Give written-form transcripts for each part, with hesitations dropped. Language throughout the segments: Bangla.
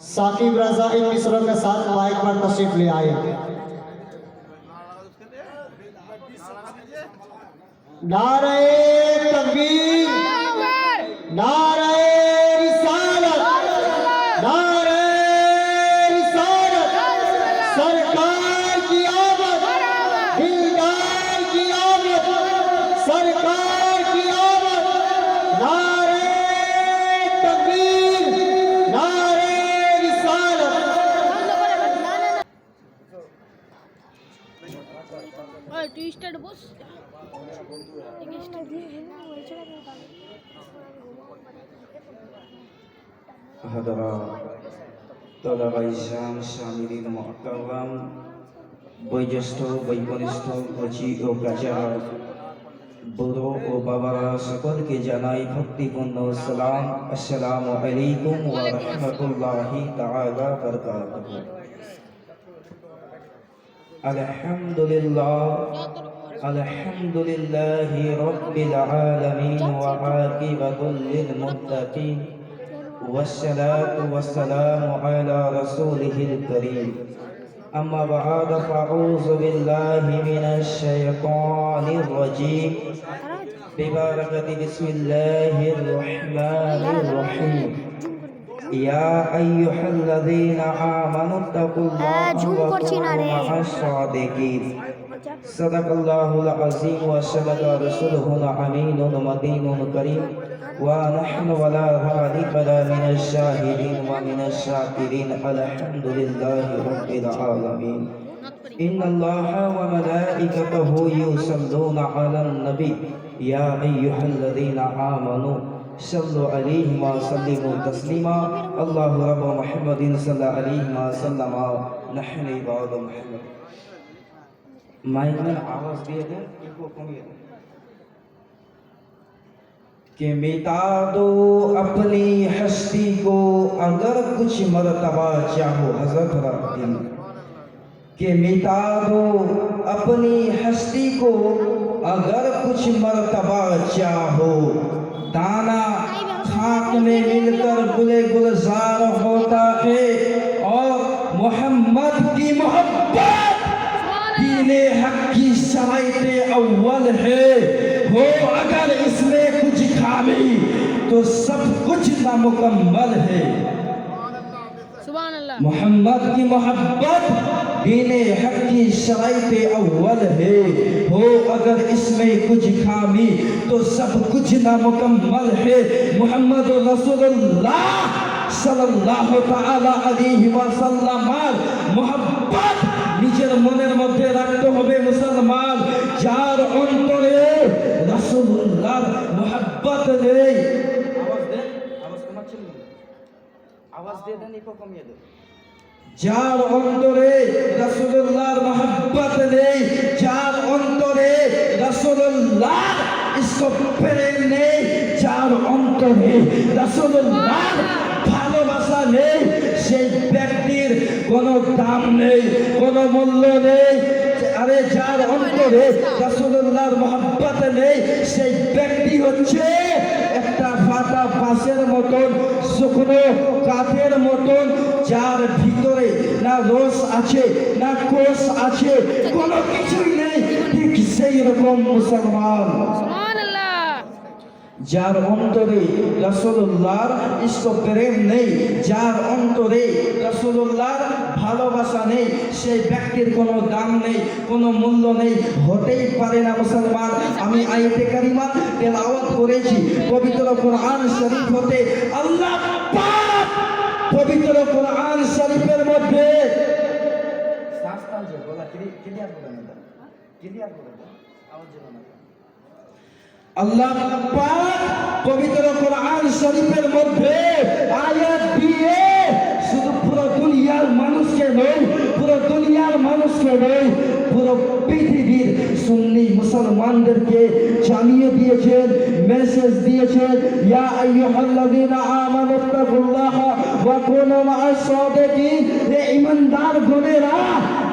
साकिब रजा इन मिसरों के साथ माइक पर तशरीफ ले आए। नारे तकबीर, नारे रिसालत, नारे रिसालत, सरकार की आमद, दिलदार की आमद, सरकार की आमद, नारे तकबीर, नारे रिसालत। ट्विस्टेड बॉस हदरा तलबा इस्लाम शामिलिन मुअक्करम বয়োজ্যেষ্ঠ বৈকনিষ্ঠ কচি ও কাঁচা বুড়ো ও বাবারা সকলকে জানাই ভক্তিপূর্ণ সালাম। আসসালামু আলাইকুম ওয়া রাহমাতুল্লাহি তাআলা বারাকাতুহু। আলহামদুলিল্লাহ আলহামদুলিল্লাহি রাব্বিল আলামিন ওয়া আকিবাতুল লিল মুত্তাকিন والصلاة والسلام على رسوله الكريم أما بعد فأعوذ بالله من الشيطان الرجيم ببركة بسم الله الرحمن الرحيم يا أيها الذين آمنوا اتقوا الله وكونوا مع الصادقين صدق الله العظيم وصدق رسوله الأمين المدين الكريم ونحن ولا ذلك من الشاهدين ومن الشاكرين الحمد لله رب العالمين إن الله وملائكته يصلون على النبي يا أيها الذين آمنوا صلوا عليه وسلموا تسليما الله رب محمد صلى عليه وسلم نحن عباد محمد माइक में आवाज दिए थे इनको कमिए कि मिटा दो अपनी हस्ती को अगर कुछ मर्तबा चाहो हजरत रब्बी कि मिटा दो अपनी हस्ती को अगर कुछ मर्तबा चाहो दाना खाक में मिलकर गुले गुलजार होता है और मोहम्मद की मोहब्बत दीने हक की शराइते अव्वल है हो अगर इसमें कुछ खामी तो सब कुछ नामुकम्मल है। मोहम्मद की मोहब्बत दीने हक की शराइते अव्वल है हो अगर इसमें कुछ खामी तो सब कुछ नामुकम्मल है। मोहम्मद रसूलुल्लाह सल्लल्लाहु ताआला अलैहि वसल्लम मोहब्बत নিজের মনের মধ্যে রাখতে হবে মুসলমান যার অন্তরে রাসূলুল্লাহর মুহাব্বত নেই। আওয়াজ কমাচ্ছেন না, আওয়াজ দিয়ে দেন একটু কমিয়ে দেন। যার অন্তরে রাসূলুল্লাহর মুহাব্বত নেই, যার অন্তরে রাসূলুল্লাহর ইশক প্রেম নেই, যার অন্তরে রাসূলুল্লাহর ভালোবাসা নেই সেই ব্যক্তির কোনো দাম নেই, কোনো মূল্য নেই। আরে যার অন্তরে রাসূলুল্লাহর মুহাব্বত নেই সেই ব্যক্তি হচ্ছে একটা ফাটা বাঁশের মতন, শুকনো কাঠের মতন, যার ভিতরে না রস আছে না কোষ আছে, কোনো কিছুই নেই। ঠিক সেই রকম মুসলমান যার অন্তরে রাসূলুল্লাহর ইশক প্রেম নেই, যার অন্তরে রাসূলুল্লাহর ভালোবাসা নেই সেই ব্যক্তির কোনো দাম নেই, কোনো মূল্য নেই, হতেই পারে না মুসলমান। আমি আয়াতে কারিমা তেলাওয়াত করেছি পবিত্র কোরআন শরীফ হতে। আল্লাহ পাক পবিত্র কোরআন শরীফের মধ্যে আল্লাহ পাক পবিত্র কোরআন শরীফের মধ্যে আয়াত দিয়ে শুধু পুরো দুনিয়ার মানুষকে নয়, পুরো দুনিয়ার মানুষকে নয়, পুরো পৃথিবীর সুন্নি মুসলমানদেরকে জানিয়ে দিয়েছেন, মেসেজ দিয়েছেন, ইয়া আইয়ুহাল্লাযীনা আমানুত্তাকুল্লাহা ওয়া কুনু মা'আস সাদিকিন। হে ঈমানদার গণেরা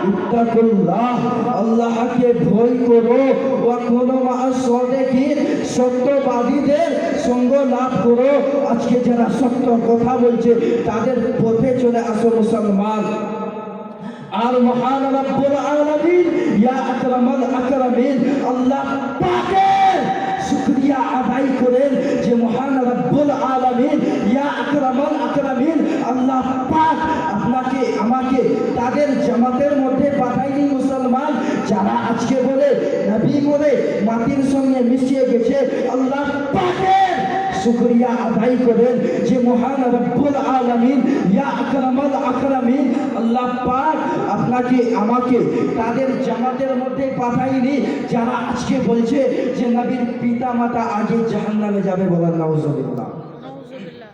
ইত্তাকুল্লাহ, আল্লাহকে ভয় করো, ওয়া কুনু মা'আস সাদিকিন, সত্যবাদীদের সঙ্গ লাভ করো। আজকে যারা সত্য কথা বলছে তাদের পথে চলে আসো মুসলমান। আর মহান রব্বুল আলামিন, ইয়া আকরামাল আকরামিন, আল্লাহ পাকের শুকরিয়া আদায় করেন যে মহান রব্বুল আলামিন, ইয়া আকরামাল আকরামিন, আল্লাহ পাক আপনাকে আমাকে তাদের জামাতের মধ্যে পাঠায়নি মুসলমান যারা আজকে বলে নবী বলে মাটির সঙ্গে মিশিয়ে গেছে। আল্লাহ পাকের শুকরিয়া আদায় করেন যে মহান রব্বুল আলামিন, ইয়া আকরামাল আকরামিন, আল্লাহ পাক আপনাকে আমাকে তাদের জামাতের মধ্যে পাঠায়নি যারা আজকে বলছে যে নবীর পিতা মাতা আগে জাহান্নামে যাবে। বলেন নাউজুবিল্লাহ। নাউজুবিল্লাহ।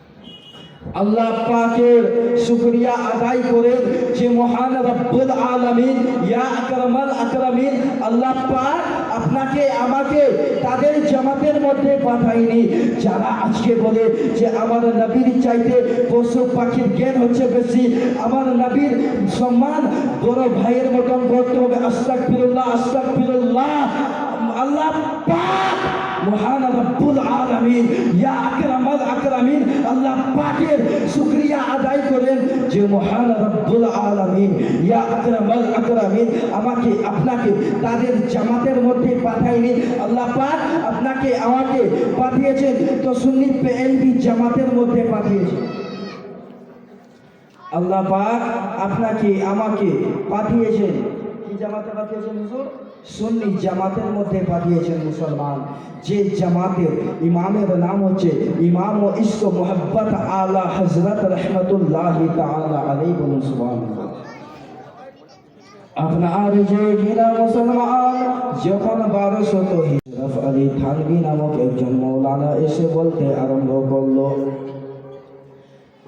আল্লাহ পাকের শুকরিয়া আদায় করেন যে মহান রব্বুল আলামিন, ইয়া আকরামাল আকরামিন, আল্লাহ পাক আপনাকে আমাকে তাদের জামাতের মধ্যে পাঠায়নি যারা আজকে বলে যে আমার নবীর চাইতে পশু পাখির জ্ঞান হচ্ছে বেশি, আমার নবীর সম্মান বড় ভাইয়ের মতন করতে হবে। আস্তাগফিরুল্লাহ, আস্তাগফিরুল্লাহ। আল্লাহ পাক মহান রব্বুল আলামিন, ইয়া আকরামাল আকরামিন, আল্লাহ পাকের শুকরিয়া আদায় করেন যে মহান রব্বুল আলামিন, ইয়া আকরামাল আকরামিন, আমাকে আপনাকে তাদের জামাতের মধ্যে পাঠায়নি। আল্লাহ পাক আপনাকে আমাকে পাঠিয়েছেন তো সুন্নি পিএলবি জামাতের মধ্যে পাঠিয়েছেন। আল্লাহ পাক আপনাকে আমাকে পাঠিয়েছেন কি জামাতে পাঠিয়েছেন হুজুর? সুন্নি জামাতের মধ্যে পাঠিয়েছেন মুসলমান। যে জামাতের ইমামের নাম হচ্ছে ইমাম ও ইশক ও মোহাব্বত আলা হযরত রহমতুল্লাহি তাআলা আলাইহি। বলুন সুবহানাল্লাহ। আপনার যে কিনা মুসলমান যখন 1200 হিজরত আলী থানভী নামক একজন মৌলানা এসে বলতে আরম্ভ করলো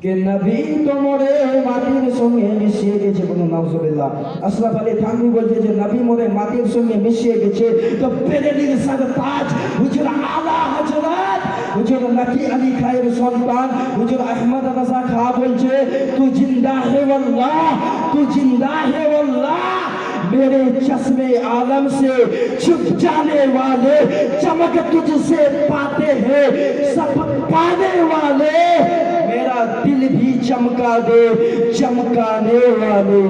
कि नबी तो मोरे माटिर संगे मिशिए गेছে। কোনো নাউজুবিল্লাহ। আশরাফ আলী থানভী বলছে যে নবী মোরে মাটির সঙ্গে মিশিয়ে গেছে। তো পেরেনির সারতাজ হুজুর আলা হযরত হুজুর নাকি আলী খায়ের সন্তান হুজুর আহমদ রাজা খা বলছে তু জিন্দা হে ওয়াল্লাহ, তু জিন্দা হে ওয়াল্লাহ, मेरे चश्मे आलम से छुप जाने वाले चमक तुझसे पाते हैं सब पाने वाले, मेरा दिल भी चमका दे चमकाने वाले।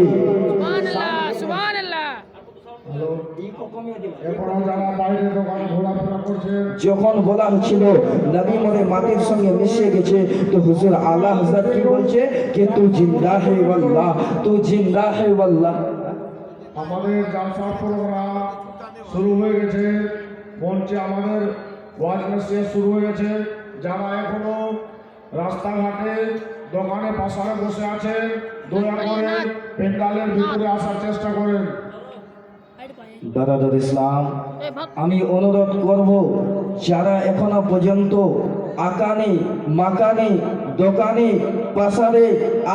সুবহানাল্লাহ, সুবহানাল্লাহ। যখন বলা হচ্ছিল নবী মোরে মাটির সঙ্গে মিশে গেছে তো হুজুর আলা হযরত কি বলছে যে তু জিন্দা হে ওয়াল্লাহ, তু জিন্দা হে ওয়াল্লাহ। আমাদের জালসা প্রোগ্রাম শুরু হয়ে গেছে মঞ্চে, আমাদের ওয়াজ নসিহত শুরু হয়ে গেছে। যারা এখনো রাস্তাঘাটে দোকানে পাশারে বসে আছে দয়া করে পেন্ডালের ভিতরে আসার চেষ্টা করেন। দাদাদুল ইসলাম, এই ভক্ত আমি অনুরোধ করব যারা এখনো পর্যন্ত আকানে মাকানে দোকানে পাশারে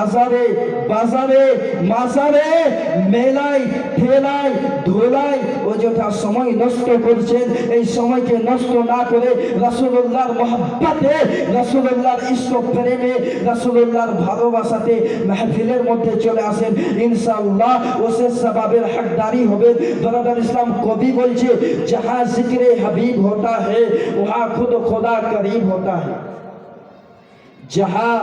আজারে বাজারে মাজারে মেলায় ঠেলায় ধোলায় অযথা সময় নষ্ট করছেন, এই সময়কে নষ্ট না করে রাসূলুল্লাহর মহব্বতে, রাসূলুল্লাহর ইশক প্রেমে, রাসূলুল্লাহর ভালোবাসাতে মাহফিলের মধ্যে চলে আসেন। ইনশাআল্লাহ ওসে সওয়াবের হকদারি হবে। দাদাদুল ইসলাম কবি বলছে जहाँ जिक्र हबीब होता है वहाँ खुद खुदा करीब होता है, जहाँ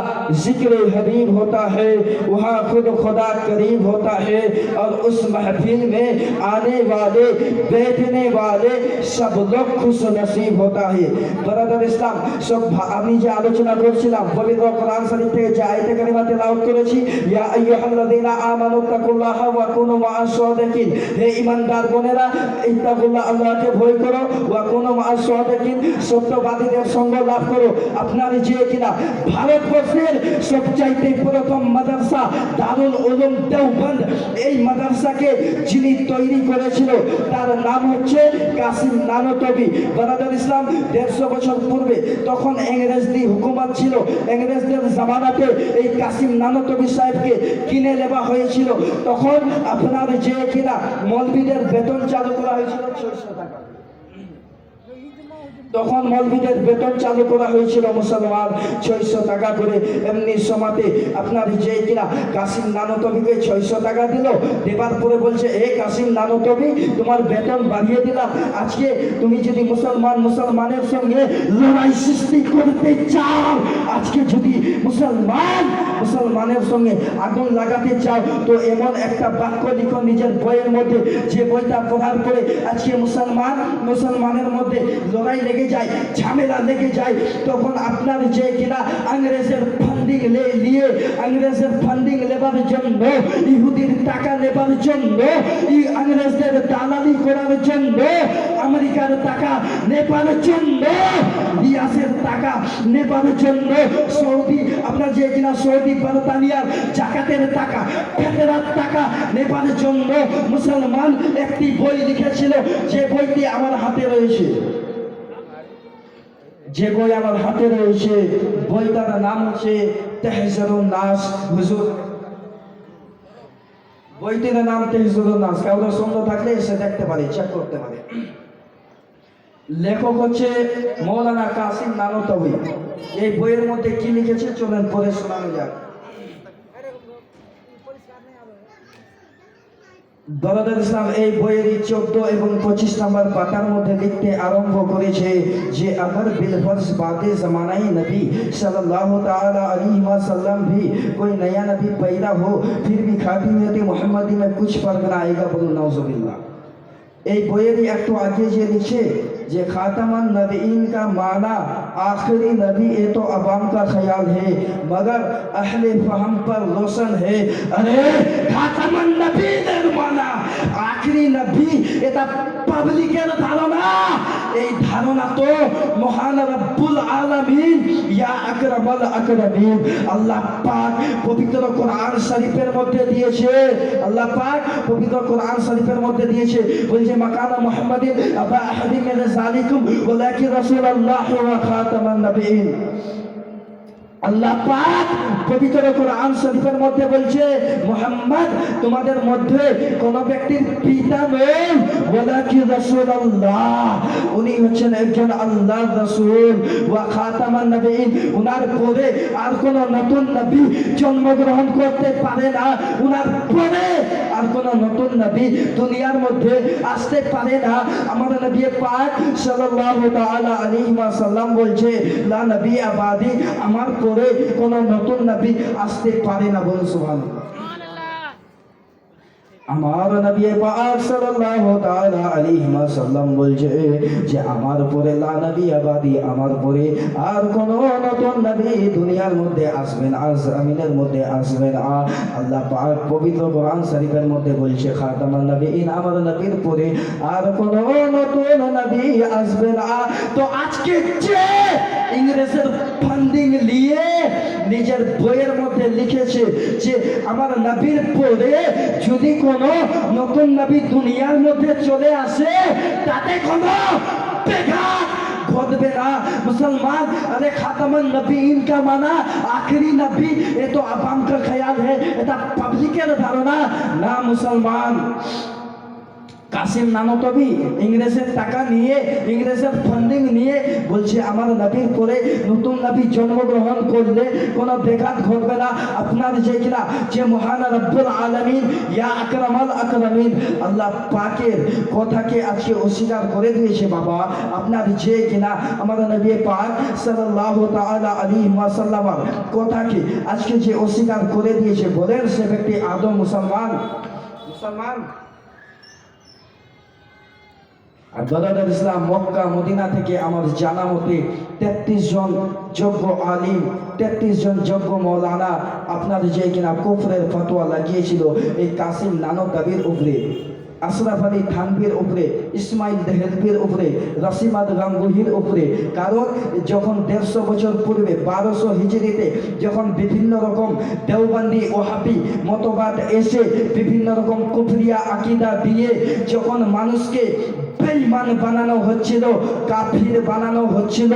जिक्र हबीब होता है वहाँ खुद खुदा करीब होता है, और उस महफिल में आने वाले बैठने वाले सब लोग खुश नसीब होता है। ব্রাদার ইসলাম সব আমি যে আলোচনা করছিলাম পবিত্র কোরআন শরীফ থেকে যে আয়াতে কারিমা তেলাওয়াত করেছি, ইয়া আইয়ুহাল্লাযীনা আমানু তাকুল্লাহা ওয়া কুনু মা'আস সাদিকিন, হে ঈমানদার বোনেরা ইত্তাকুল্লাহ, আল্লাহকে ভয় করো, ওয়া কুনু মা'আস সাদিকিন, সত্যবাদীদের সঙ্গ লাভ করো। আপনার যে কিনা ভারতবর্ষের সবচাইতে প্রথম মাদ্রাসা দারুল উলুম দেওবন্দ, এই মাদ্রাসাকে যিনি তৈরি করেছিল তার নাম হচ্ছে কাসিম নানতবি। ব্রাদার ইসলাম 150 বছর পূর্বে তখন ইংরেজদের হুকুমত ছিল, ইংরেজদের জামানাতে এই কাসিম নানতবি সাহেবকে কিনে নেওয়া হয়েছিল। তখন আপনার যে কিনা মৌলবীদের বেতন চালু করা হয়েছিল 600 টাকা। তখন মৌলবীদের বেতন চালু করা হয়েছিল মুসলমান 600 টাকা করে। এমনি সমাতে আপনার যে কিনা কাসিম নানতবিকে 600 টাকা দিল, দেবার পরে বলছে এ কাসিম নানতবি তোমার বেতন বাড়িয়ে দিলাম, আজকে তুমি যদি মুসলমানের সঙ্গে লড়াই সৃষ্টি করতে চাও, আজকে যদি মুসলমানের সঙ্গে আগুন লাগাতে চাও, তো এমন একটা বাক্য লিখো নিজের বইয়ের মধ্যে, যে বইটা পড়ার পরে আজকে মুসলমানের মধ্যে লড়াই লেগে যায়, ঝামেলা লেগে যায়, তখন আপনার যে কিনা ইংরেজের ফান্ডিং লেবার জন্য, ইহুদির টাকা নেবার জন্য, ইংরেজদের দালালি করার জন্য, আমেরিকার টাকা নেবার জন্য, রিয়াসের টাকা নেবার জন্য, সৌদি আপনার যে কিনা সৌদি বারতানিয়ার জাকাতের টাকা, ফেতরার টাকা নেবার জন্য মুসলমান একটি বই লিখেছিল, যে বইটি আমার হাতে রয়েছে, বইটার নাম হচ্ছে তেহজরুন নাস। হুজুর বইটির নাম তেহজরুন নাস, কাউকে সন্দেহ থাকলে এসে দেখতে পারে, চেক করতে পারে। লেখক হচ্ছে মৌলানা কাসিম নানতবি। এই বইয়ের মধ্যে কি লিখেছে চলেন পড়ে শোনানো যাক। দরদের ইসলাম এই বইয়ের 14 এবং 25 নম্বর পাতার মধ্যে লিখতে আরম্ভ করেছে যে अगर बिलफर्ज बाते ज़मानाए नबी सल्लल्लाहु ताला अलैहि वसल्लम भी कोई नया नबी पैदा हो फिर भी खातिमियत मोहम्मदी में कुछ फर्क ना आएगा, बोलो नाउजुबिल्लाह। এই বইয়েরই একটু আগে যে লিখছে যে खातमन नबीन का माना आखिरी नबी ये तो अवाम का ख्याल है मगर अहले फहम पर रोशन है। अरे खातमन नबीনের মানা आखिरी नबी এটা পাবলিকের ধারণা, এই ধারণা তো মহান রব্বুল আলামিন ইয়া আকরামাল আকরামিন আল্লাহ পাক পবিত্র কোরআন শরীফের মধ্যে দিয়েছে। আল্লাহ পাক পবিত্র কোরআন শরীফের মধ্যে দিয়েছে, বলছে মাকানা মুহাম্মাদিন আবা আহাদিন মিন যালিকুম ওয়ালাকিন রাসূলুল্লাহ ওয়া খাতামান নবিয়্যিন। আল্লাহ পাক পবিত্র কোরআন শরীফের মধ্যে বলছে মুহাম্মদ তোমাদের মধ্যে কোন ব্যক্তির পিতা নন, ওয়ালাকিন রাসূলুল্লাহ উনি হচ্ছেন একজন আল্লাহর রাসূল, ওয়া খাতামান নবিয়্যিন উনার পরে আর কোন নতুন নবী জন্মগ্রহণ করতে পারে না, উনার পরে আর কোন নতুন নবী দুনিয়ার মধ্যে আসতে পারে না। আমার নবী পাক সাল্লাল্লাহু তাআলা আলাইহি ওয়াসাল্লাম বলছে লা নবী আবাদি আমার পরে কোন নতুন নবী আসতে পারে না, বলুন সুবহানাল্লাহ। আমার নবী পাক সাল্লাল্লাহু তাআলা আলাইহি ওয়াসাল্লাম বলছে যে আমার পরে লা নবী আবাদি আমার পরে আর কোন নতুন নবী দুনিয়ার মধ্যে আসবেন না, জমিনের মধ্যে আসবেন না। আল্লাহ পাক পবিত্র কোরআন শরীফের মধ্যে বলছে খাতামান নবীন আমার নবীর পরে আর কোন নতুন নবী আসবে না। তো আজকে যে ইংরেজের ফান্ডিং নিয়ে নিজের বইয়ের মধ্যে লিখেছে যে আমার নবীর পরে যদি কোন নতুন নবী দুনিয়ার মধ্যে চলে আসে তাতে কোনো ব্যাঘাত ঘটবে না। मुसलमान अरे खातमन नबीन का माना आखिरी नबी ये तो अवाम का ख्याल है, এটা পাবলিকের ধারণা না। মুসলমান কাসিম নানতবি ইংরেজের টাকা নিয়ে ইংরেজের ফান্ডিং নিয়ে বলছে আমার নবীর পরে নতুন নবী জন্মগ্রহণ করলে কোনো ব্যাঘাত ঘটবে না। আপনার যে কিনা যে মহান রব্বুল আলামিন ইয়া আকরামাল আকরামিন আল্লাহ পাকের কথাকে আজকে অস্বীকার করে দিয়েছে। বাবা আপনার যে কিনা আমার নবী পাক সাল্লাল্লাহু তাআলা আলাইহি ওয়াসাল্লামের কথাকে আজকে যে অস্বীকার করে দিয়েছে, বলেন সে ব্যক্তি আদৌ মুসলমান? আর দরদের ইসলাম মক্কা মদিনা থেকে আমার জানা মতে 33 জন যোগ্য আলিম 33 জন যোগ্য মৌলানা আপনার যে কিনা কুফরের ফতোয়া লাগিয়েছিল এই কাসিম নানতবির উপরে, আশরাফ আলী থানভীর উপরে, ইসমাইল দেহলভির উপরে, রসিমাদ গাঙ্গুহির উপরে। কারণ যখন 150 বছর পূর্বে 1200 হিজরিতে যখন বিভিন্ন রকম দেওবন্দি ওহাবি মতবাদ এসে বিভিন্ন রকম কুফরিয়া আকীদা দিয়ে যখন মানুষকে বেঈমান বানানো হচ্ছিল, কাফির বানানো হচ্ছিল,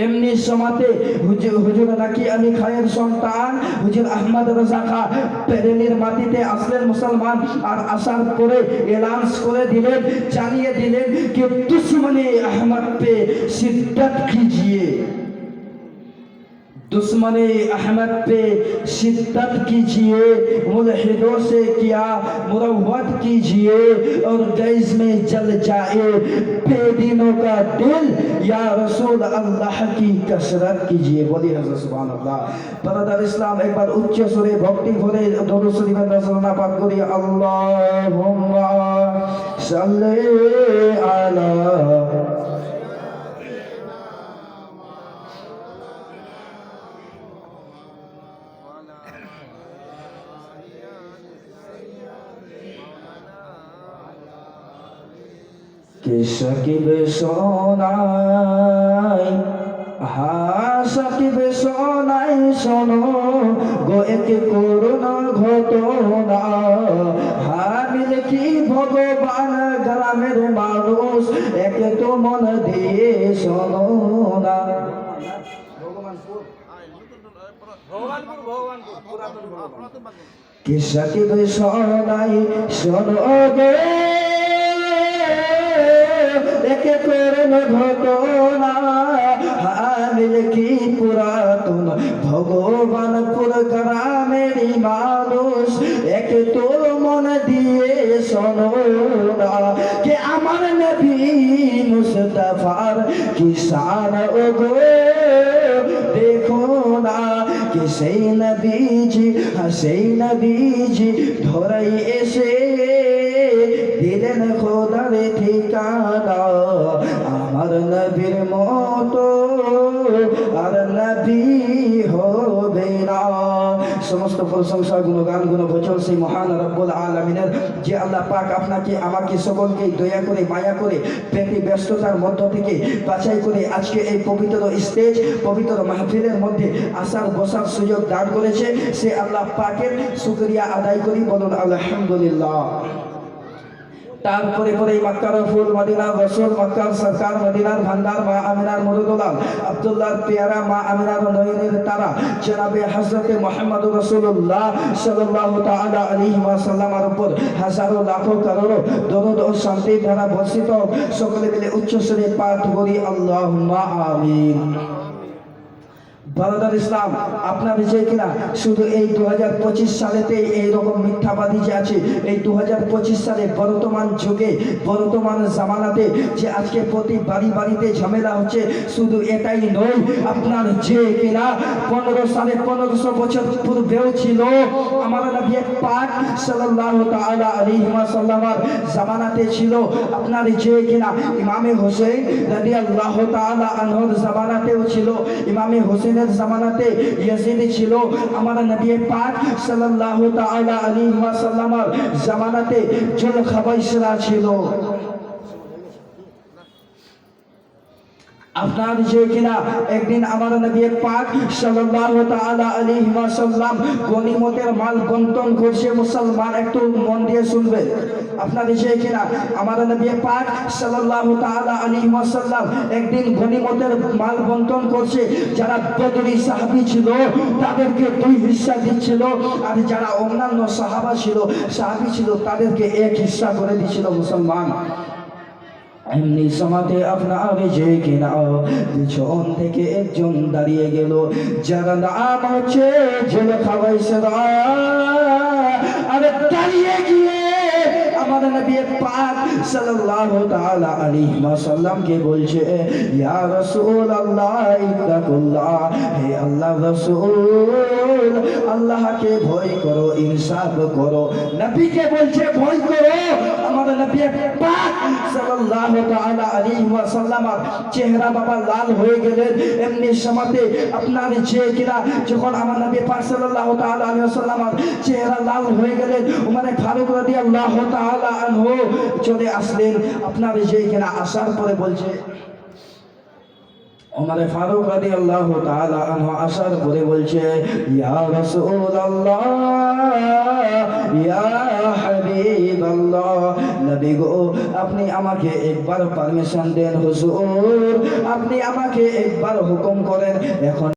এমনি সময়তে হুজুর নাকি আলী খায়ের সন্তান হুজুর আহমদ রাজা খা পেরেনির মাটিতে আসলেন মুসলমান, আর আসার পরে এলান্স করে দিলেন, জানিয়ে দিলেন कि दुश्मने अहमद पे शिद्दत कीजिए, दुश्मने अहमद पे शिद्दत कीजिए, मुल्हिदों से किया मुरव्वत कीजिए और गैस में जल जाए बेदीनों का दिल, या रसूल अल्लाह की कसरत कीजिए। बोलिए हज़रत सुभान अल्लाह। बरदर इस्लाम एक बार उच्च सुरे भक्ति भरे दोनों शरीफ नजराना पाठ करिए, अल्लाहुम्मा सल्ली अला कि সাকিব সোনাই, হ্যাঁ সাকিব সোনাই শোনো গো এক করুণা ঘটনা, হামিল কি ভগবান গ্রামের মানুষ এক তো মন দিয়ে শোনো না। कि সাকিব সোনাই শোনো গে এক করুণ ঘটনা, হামিল কি পুরাতন ভগবানপুর গ্রামের মানুষ এক তোর মন দিয়ে শোনো না, কে আমার নবী মুস্তাফার কি শান ও গো দেখো না, কে সেই নবীজি সেই নবীজি ধরাই এসে দিলেন খোদার ঠিকানা, আমার নবীর মতো আর নবী হবে না। সমস্ত প্রশংসা গুণগান গুণভোজন সেই মহান রব্বুল আলামিনের, যে আল্লাহ পাক আপনাকে আমাকে সকলকে দয়া করে মায়া করে পেটে ব্যস্ততার মধ্য থেকে বাছাই করে আজকে এই পবিত্র স্টেজ পবিত্র মাহফিলের মধ্যে আসার বসার সুযোগ দান করেছে, সে আল্লাহ পাকের শুকরিয়া আদায় করি, বলুন আলহামদুলিল্লাহ। তারপরে পরে মক্কার ফুল মদিনার রসুল, মক্কার সরকার মদিনার ভান্ডার মা আমিনার মুরুদুলাল, আব্দুল্লাহর পেয়ারা মা আমিনার নয়নের তারা জনাবে হযরতে মুহাম্মদুর রাসূলুল্লাহ সাল্লাল্লাহু তাআলা আলাইহি ওয়াসাল্লামের উপর হাজারো লাখো করোড়ো দরুদ ও শান্তি ধারা বর্ষিত। সকলে মিলে উচ্চ স্বরে পাঠ করি, আল্লাহুম্মা আমিন। বারদার ইসলাম, আপনার যে কিনা শুধু এই 2025 সালেতে এইরকম মিথ্যাবাদী যে আছে, এই 2025 সালে বর্তমান যুগে বর্তমান জামানাতে যে আজকে প্রতি বাড়ি বাড়িতে ঝামেলা হচ্ছে, শুধু এটাই নয়, আপনার যে কিনা 1500 বছর পূর্বেও ছিল আমার নবী পাক সাল্লাল্লাহু তাআলা আলাইহি ওয়াসাল্লামের জামানাতে ছিল, আপনার যে কিনা ইমামে হোসেন রাদিয়াল্লাহু তাআলা আনহুর জামানাতেও ছিল, ইমামে হোসেনের জামানাতে ইয়াজিদ ছিল, আমার নবী পাক সাল্লাল্লাহু তাআলা আলাইহি ওয়াসাল্লামের জামানাতে জুলখাবাইসরা ছিল। আপনার যে কিনা একদিন আমার নবী পাক সাল্লাল্লাহু তাআলা আলাইহি ওয়াসাল্লাম গনিমতের মাল বন্টন করছে, মুসলমান একটু মন দিয়ে শুনবেন। আপনার যে কিনা আমার নবী পাক সাল্লাল্লাহু তাআলা আলাইহি ওয়াসাল্লাম একদিন গনিমতের মাল বন্টন করছে, যারা বদরি সাহাবী ছিল তাদেরকে 2 হিস্সা দিচ্ছিল, আর যারা অন্যান্য সাহাবী ছিল তাদেরকে 1 হিস্সা করে দিচ্ছিল মুসলমান। এমনি সমাতে আপনার যে কিনা পিছন থেকে একজন দাঁড়িয়ে গেল, যার নাম হচ্ছে জুলখাবাইসরা, আর দাঁড়িয়ে গিয়ে আমার নবী পাক সাল্লাল্লাহু তাআলা আলাইহি ওয়াসাল্লাম কে বলছে, ইয়া রাসূলুল্লাহ ইত্তাকুল্লাহ, হে আল্লাহর রাসূল আল্লাহকে ভয় করো, ইনসাফ করো। নবীকে বলছে ভয় করো। আমার নবী পাক সাল্লাল্লাহু তাআলা আলাইহি ওয়াসাল্লামের চেহারা বাবা লাল হয়ে গেলেন। এমনি সময়তে আপনার যে কিনা যখন আমার নবী পাক সাল্লাল্লাহু তাআলা আলাইহি ওয়াসাল্লামের চেহারা লাল হয়ে গেলেন, উমর ফারুক রাদিয়াল্লাহু তাআলা আনহু চলে আসলেন। আপনার যে কিনা আসার পরে বলছে, ওমরে ফারুক রাদিয়াল্লাহু তাআলা আনহু আসার পরে বলছে, ইয়া রাসূলুল্লাহ, ইয়া হাবিবাল্লাহ, নবী গো আপনি আমাকে একবার পারমিশন দেন হুজুর, আপনি আমাকে একবার হুকুম করেন। এখন